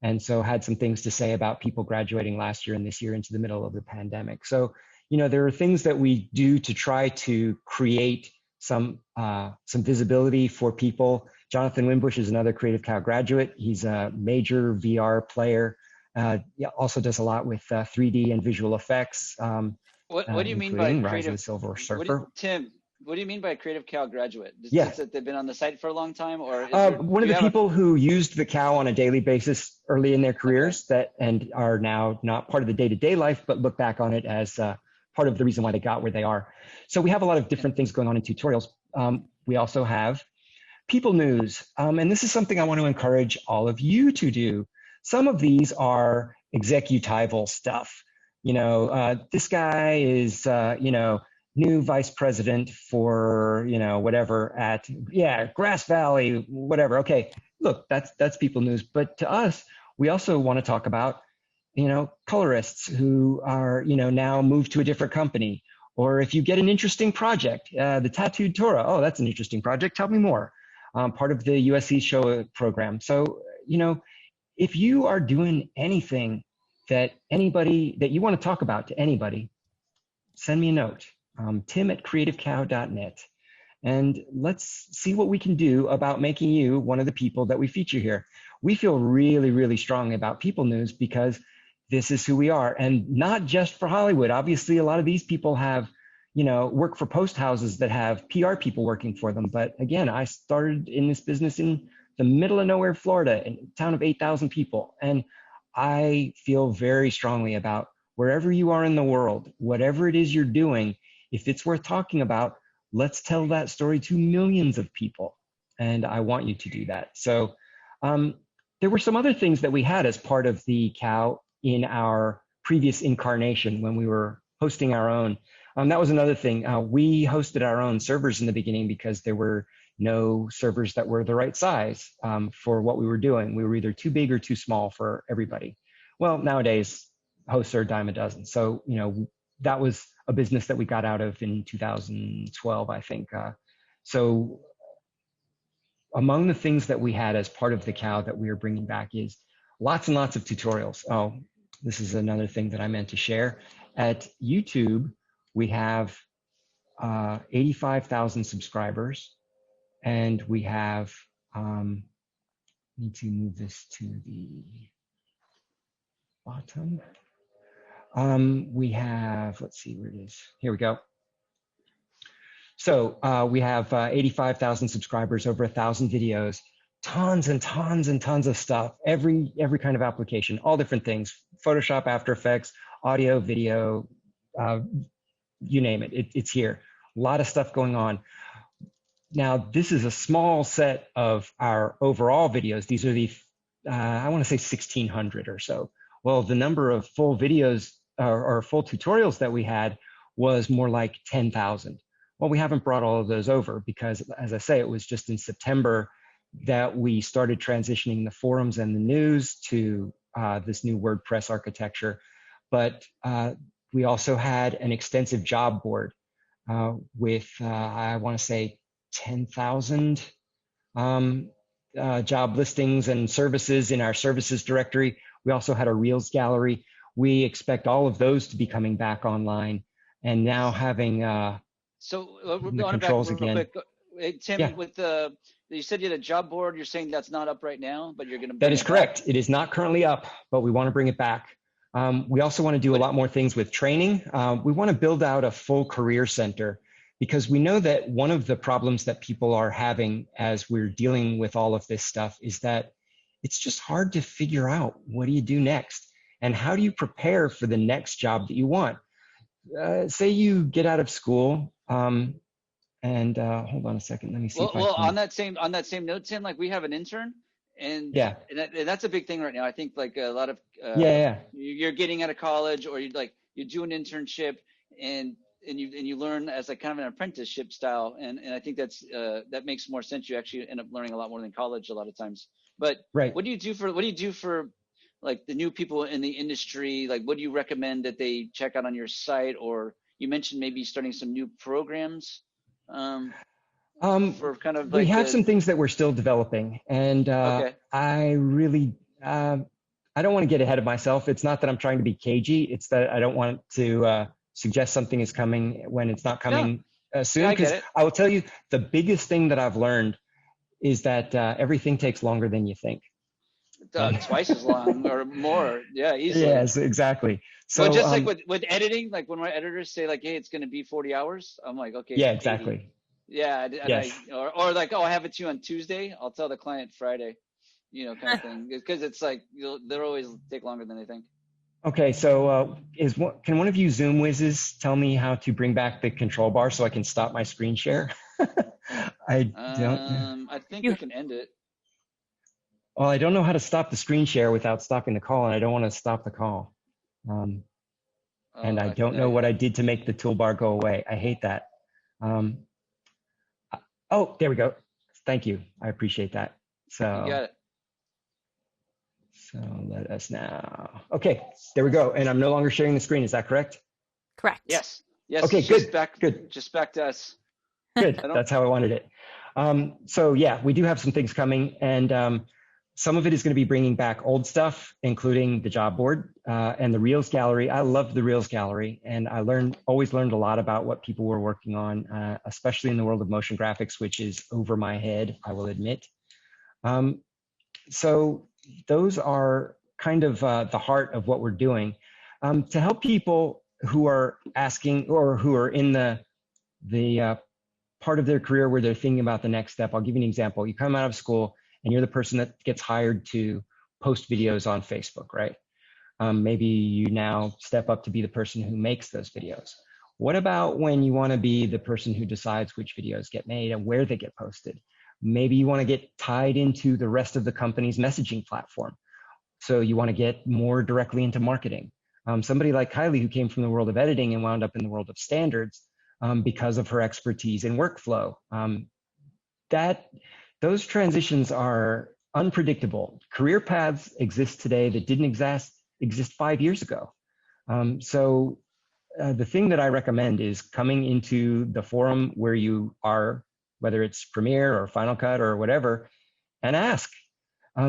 And so had some things to say about people graduating last year and this year into the middle of the pandemic. So, there are things that we do to try to create some visibility for people. Jonathan Winbush is another Creative Cow graduate. He's a major VR player. Also does a lot with 3D and visual effects. What do you mean by Rise creative? of the Silver Surfer. Tim, what do you mean by Creative Cow graduate? Yeah. Just that they've been on the site for a long time, or one of the people who used the Cow on a daily basis early in their careers and are now not part of the day-to-day life, but look back on it as part of the reason why they got where they are. So we have a lot of different things going on in tutorials. We also have people news, and this is something I want to encourage all of you to do. Some of these are executival stuff. This guy is, new vice president for, whatever at, Grass Valley, whatever. Okay, look, that's people news. But to us, we also want to talk about, colorists who are, now moved to a different company. Or if you get an interesting project, the Tattooed Torah, oh, that's an interesting project. Tell me more. Part of the USC show program. So, if you are doing anything that you want to talk about to anybody, send me a note. Tim@creativecow.net. And let's see what we can do about making you one of the people that we feature here. We feel really, really strongly about people news because this is who we are. And not just for Hollywood. Obviously, a lot of these people have, work for post houses that have PR people working for them. But again, I started in this business in the middle of nowhere, Florida, in a town of 8,000 people. And I feel very strongly about wherever you are in the world, whatever it is you're doing, if it's worth talking about, let's tell that story to millions of people. And I want you to do that. So there were some other things that we had as part of the Cow in our previous incarnation when we were hosting our own. That was another thing. We hosted our own servers in the beginning because there were no servers that were the right size for what we were doing. We were either too big or too small for everybody. Well, nowadays, hosts are a dime a dozen. So, that was a business that we got out of in 2012, I think. So among the things that we had as part of the Cow that we are bringing back is lots and lots of tutorials. Oh, this is another thing that I meant to share. At YouTube, we have 85,000 subscribers, and we have, need to move this to the bottom. We have, let's see where it is. Here we go. So we have 85,000 subscribers, over 1,000 videos, tons and tons and tons of stuff, every kind of application, all different things, Photoshop, After Effects, audio, video, you name it, it's here. A lot of stuff going on. Now, this is a small set of our overall videos. These are the, I want to say 1,600 or so. Well, the number of full videos or full tutorials that we had was more like 10,000. Well, we haven't brought all of those over because, as I say, it was just in September that we started transitioning the forums and the news to this new WordPress architecture. But we also had an extensive job board with, I want to say, 10,000 job listings and services in our services directory. We also had a Reels gallery. We expect all of those to be coming back online, and now having so the going controls back real again. quick. Hey, Tim, Yeah. with you said you had a job board. You're saying that's not up right now, but you're going to. That is correct. It is not currently up, but we want to bring it back. We also want to do a lot more things with training. We want to build out a full career center, because we know that one of the problems that people are having as we're dealing with all of this stuff is that it's just hard to figure out, what do you do next? And how do you prepare for the next job that you want? Say you get out of school, and hold on a second, let me see. Well, on that same note, Tim, like we have an intern, and yeah, and that's a big thing right now. I think like a lot of you're getting out of college, or you do an internship, and you learn as like kind of an apprenticeship style, and I think that's that makes more sense. You actually end up learning a lot more than college a lot of times. But right. What do you do for like the new people in the industry? Like, what do you recommend that they check out on your site? Or you mentioned maybe starting some new programs. For kind of like we have some things that we're still developing, and okay. I really I don't want to get ahead of myself. It's not that I'm trying to be cagey. It's that I don't want to suggest something is coming when it's not coming soon. Because I will tell you, the biggest thing that I've learned is that everything takes longer than you think. Twice as long or more. Yeah, easily. Yes, exactly. So well, just like with editing, like when my editors say like, hey, it's going to be 40 hours, I'm like, okay. Yeah, exactly. 80. Yeah. And yes. or like, oh, I have it to you on Tuesday. I'll tell the client Friday, kind of thing. Because it's like, they'll always take longer than they think. Okay, so can one of you Zoom whizzes tell me how to bring back the control bar so I can stop my screen share? I don't. I think we can end it. Well, I don't know how to stop the screen share without stopping the call, and I don't want to stop the call. And I don't know what I did to make the toolbar go away. I hate that. Oh, there we go. Thank you. I appreciate that. So, you got it. So let us now. Okay, there we go. And I'm no longer sharing the screen. Is that correct? Correct. Yes. Okay, good. Good. Just back to us. Good. That's how I wanted it. So yeah, we do have some things coming, and some of it is going to be bringing back old stuff, including the job board and the Reels gallery. I love the Reels gallery, and I always learned a lot about what people were working on, especially in the world of motion graphics, which is over my head, I will admit. So those are kind of the heart of what we're doing. To help people who are asking or who are in the part of their career where they're thinking about the next step, I'll give you an example. You come out of school, and you're the person that gets hired to post videos on Facebook, right? Maybe you now step up to be the person who makes those videos. What about when you want to be the person who decides which videos get made and where they get posted? Maybe you want to get tied into the rest of the company's messaging platform. So you want to get more directly into marketing. Somebody like Kylie, who came from the world of editing and wound up in the world of standards because of her expertise in workflow. Those transitions are unpredictable. Career paths exist today that didn't exist 5 years ago. So the thing that I recommend is coming into the forum where you are, whether it's Premiere or Final Cut or whatever, and ask,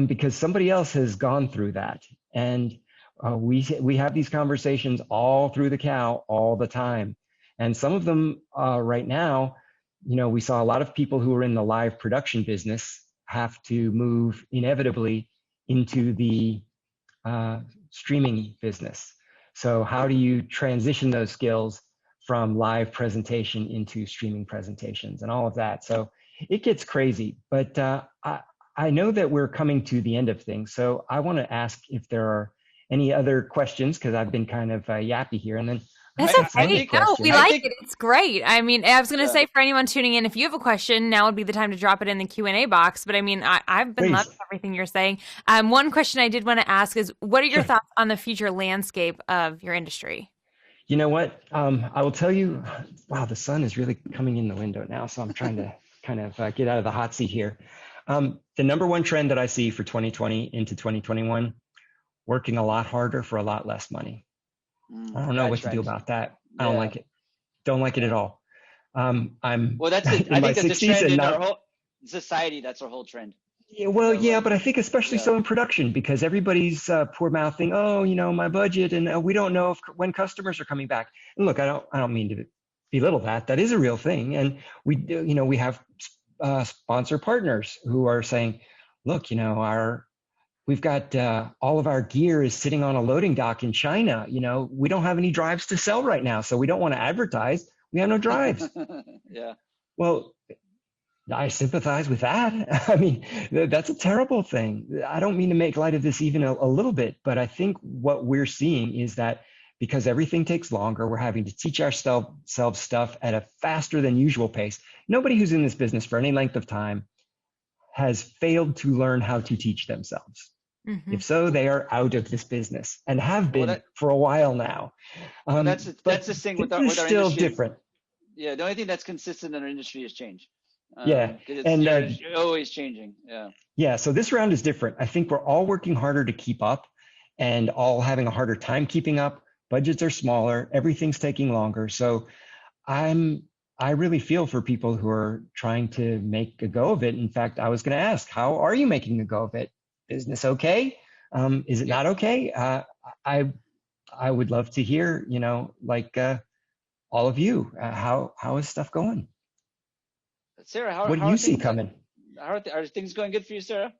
because somebody else has gone through that. And we have these conversations all through the cow all the time. And some of them right now, we saw a lot of people who are in the live production business have to move inevitably into the streaming business. So how do you transition those skills from live presentation into streaming presentations and all of that? So it gets crazy, but I know that we're coming to the end of things. So I want to ask if there are any other questions, because I've been kind of yappy here, and then That's okay. No, we like think, it. It's great. I mean, I was going to say for anyone tuning in, if you have a question, now would be the time to drop it in the Q&A box. But I mean, I've been loving everything you're saying. One question I did want to ask is, what are your thoughts on the future landscape of your industry? You know what? I will tell you, wow, the sun is really coming in the window now. So I'm trying to kind of get out of the hot seat here. The number one trend that I see for 2020 into 2021, working a lot harder for a lot less money. I don't know what to do about that. I don't like it. Don't like it at all. I'm well, that's I think that's a trend in our whole society. That's our whole trend. Yeah, well, yeah, but I think especially so in production, because everybody's poor mouthing, oh, you know, my budget, and we don't know when customers are coming back. And look, I don't mean to belittle that. That is a real thing, and we do, you know, we have sponsor partners who are saying, look, you know, we've got all of our gear is sitting on a loading dock in China. You know, we don't have any drives to sell right now, so we don't want to advertise. We have no drives. Yeah. Well, I sympathize with that. I mean, that's a terrible thing. I don't mean to make light of this even a little bit, but I think what we're seeing is that because everything takes longer, we're having to teach ourselves stuff at a faster than usual pace. Nobody who's in this business for any length of time has failed to learn how to teach themselves. Mm-hmm. If so, they are out of this business and have been for a while now. That's the thing with our still industry. Different. Yeah, the only thing that's consistent in our industry is change. And you're always changing. Yeah. So this round is different. I think we're all working harder to keep up, and all having a harder time keeping up. Budgets are smaller. Everything's taking longer. So I really feel for people who are trying to make a go of it. In fact, I was going to ask, how are you making a go of it? Business okay? Is it not okay? I would love to hear, you know, like all of you, how is stuff going? Sarah, what do you see coming? Are things going good for you, Sarah?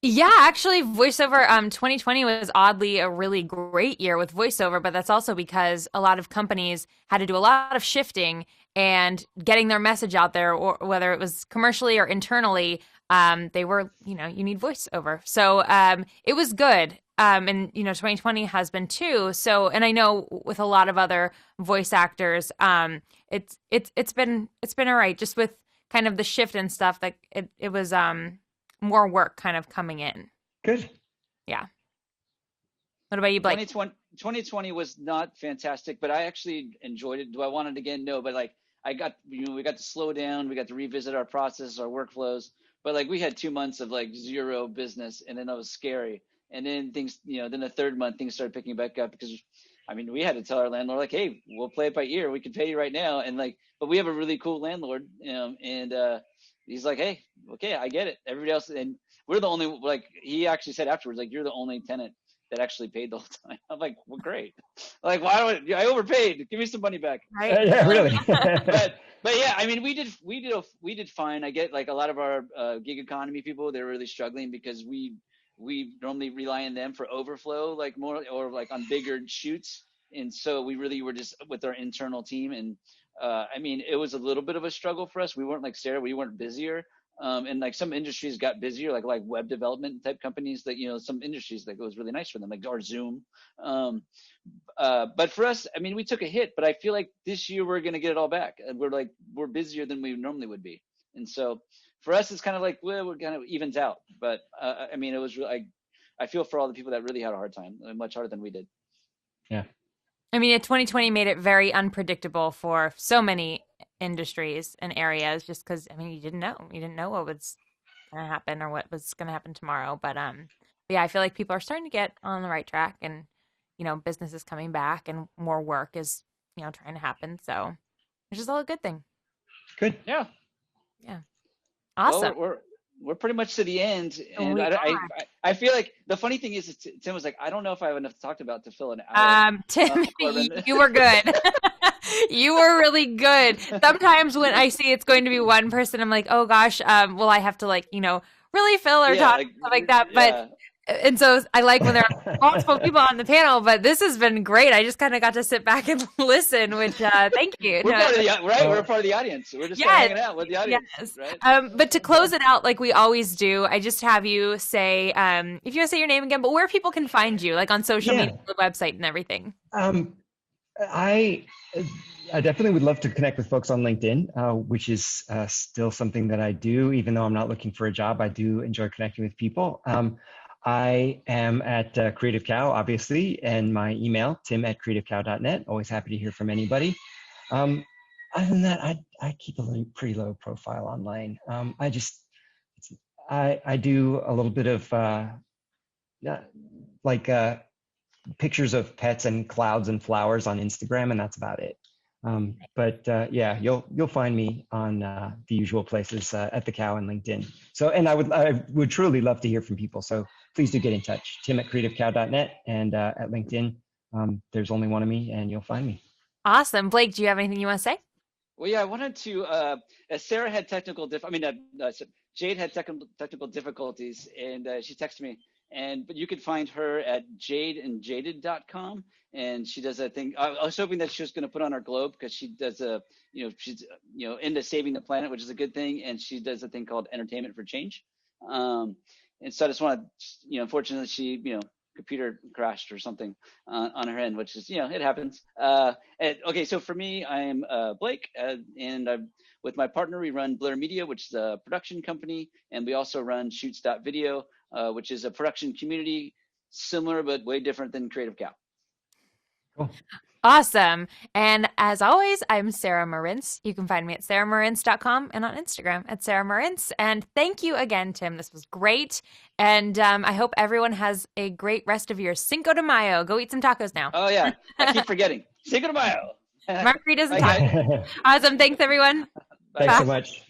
Yeah, actually, voiceover 2020 was oddly a really great year with voiceover, but that's also because a lot of companies had to do a lot of shifting and getting their message out there, or whether it was commercially or internally, they were, you know, you need voiceover. So it was good. And, you know, 2020 has been too. So, and I know with a lot of other voice actors, it's been all right, just with kind of the shift and stuff, that it was more work kind of coming in. Good. Yeah. What about you, Blake? 2020 was not fantastic, but I actually enjoyed it. Do I want it again? No, but like we got to slow down. We got to revisit our process, our workflows. But like we had 2 months of like zero business, and then that was scary. And then things, you know, then the third month things started picking back up because, I mean, we had to tell our landlord like, hey, we'll play it by ear. We can pay you right now. And like, but we have a really cool landlord, and he's like, hey, okay, I get it. Everybody else, and we're the only, like, he actually said afterwards, like, you're the only tenant that actually paid the whole time. I'm like, well, great. Like, why do I overpaid? Give me some money back. Right? Yeah, really. but yeah, I mean, we did fine. I get like a lot of our gig economy people, they're really struggling because we normally rely on them for overflow, like more, or like on bigger shoots. And so we really were just with our internal team. And I mean, it was a little bit of a struggle for us. We weren't like Sarah, we weren't busier. And like some industries got busier, like web development type companies that, you know, some industries, like it was really nice for them, like our Zoom. But for us, I mean, we took a hit, but I feel like this year we're going to get it all back. And we're busier than we normally would be. And so for us, it's kind of like, well, we're kind of evens out. But I mean, it was really, I feel for all the people that really had a hard time, much harder than we did. Yeah. I mean, 2020 made it very unpredictable for so many industries and areas, just because, I mean, you didn't know what was going to happen or what was going to happen tomorrow. But yeah, I feel like people are starting to get on the right track, and, you know, business is coming back and more work is, you know, trying to happen. So it's just all a good thing. Good. Yeah. Yeah. Awesome. Well, we're pretty much to the end, and I feel like the funny thing is Tim was like, I don't know if I have enough to talk about to fill an hour. Tim, you were good. You were really good. Sometimes when I see it's going to be one person, I'm like, oh gosh, well, I have to, like, you know, really fill or talk stuff like that. But and so I like when there are multiple people on the panel, but this has been great. I just kind of got to sit back and listen, which thank you. We're part of the audience. We're just hanging out with the audience. Yes. Right? But to close it out, like we always do, I just have you say, if you want to say your name again, but where people can find you, like on social media, the website and everything. I definitely would love to connect with folks on LinkedIn, which is still something that I do, even though I'm not looking for a job. I do enjoy connecting with people. I am at Creative Cow, obviously, and my email, tim@creativecow.net. Always happy to hear from anybody. Other than that, I keep a pretty low profile online. I do a little bit of pictures of pets and clouds and flowers on Instagram, and that's about it. Yeah, you'll find me on the usual places at the Cow and LinkedIn. So, and I would truly love to hear from people. So please do get in touch. Tim@creativecow.net, and at LinkedIn, there's only one of me, and you'll find me. Awesome, Blake. Do you have anything you want to say? Well, yeah, I wanted to. Sarah had Jade had technical difficulties, and she texted me. But you could find her at jadeandjaded.com, and she does a thing. I was hoping that she was going to put on our globe, because she does she's into saving the planet, which is a good thing, and she does a thing called Entertainment for Change. And so I just want to, unfortunately, she computer crashed or something on her end, which is it happens. Okay, so for me, I'm Blake, and I'm with my partner. We run Blair Media, which is a production company, and we also run Shoots.video, which is a production community, similar but way different than Creative Cow. Cool. Awesome. And as always, I'm Sarah Marintz. You can find me at sarahmarintz.com and on Instagram at Sarah Marintz. And thank you again, Tim. This was great. And I hope everyone has a great rest of your Cinco de Mayo. Go eat some tacos now. Oh, yeah. I keep forgetting. Cinco de Mayo. Margaritas and tacos. Awesome. Thanks, everyone. Bye. Thanks so much.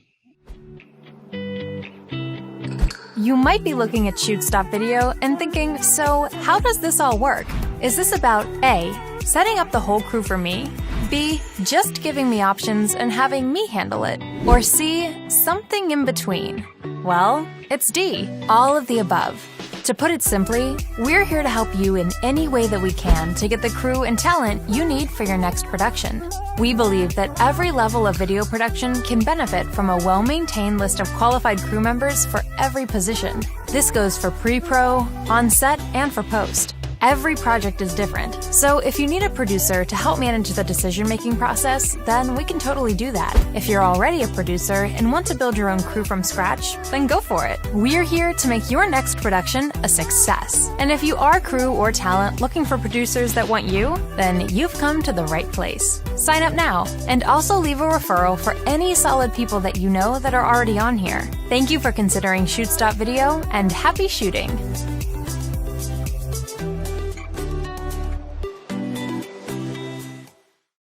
You might be looking at Shoots.video and thinking, so how does this all work? Is this about A, setting up the whole crew for me, B, just giving me options and having me handle it, or C, something in between? Well, it's D, all of the above. To put it simply, we're here to help you in any way that we can to get the crew and talent you need for your next production. We believe that every level of video production can benefit from a well-maintained list of qualified crew members for every position. This goes for pre-pro, on-set, and for post. Every project is different, so if you need a producer to help manage the decision-making process, then we can totally do that. If you're already a producer and want to build your own crew from scratch, then go for it. We're here to make your next production a success. And if you are crew or talent looking for producers that want you, then you've come to the right place. Sign up now, and also leave a referral for any solid people that you know that are already on here. Thank you for considering Shoots.video, and happy shooting.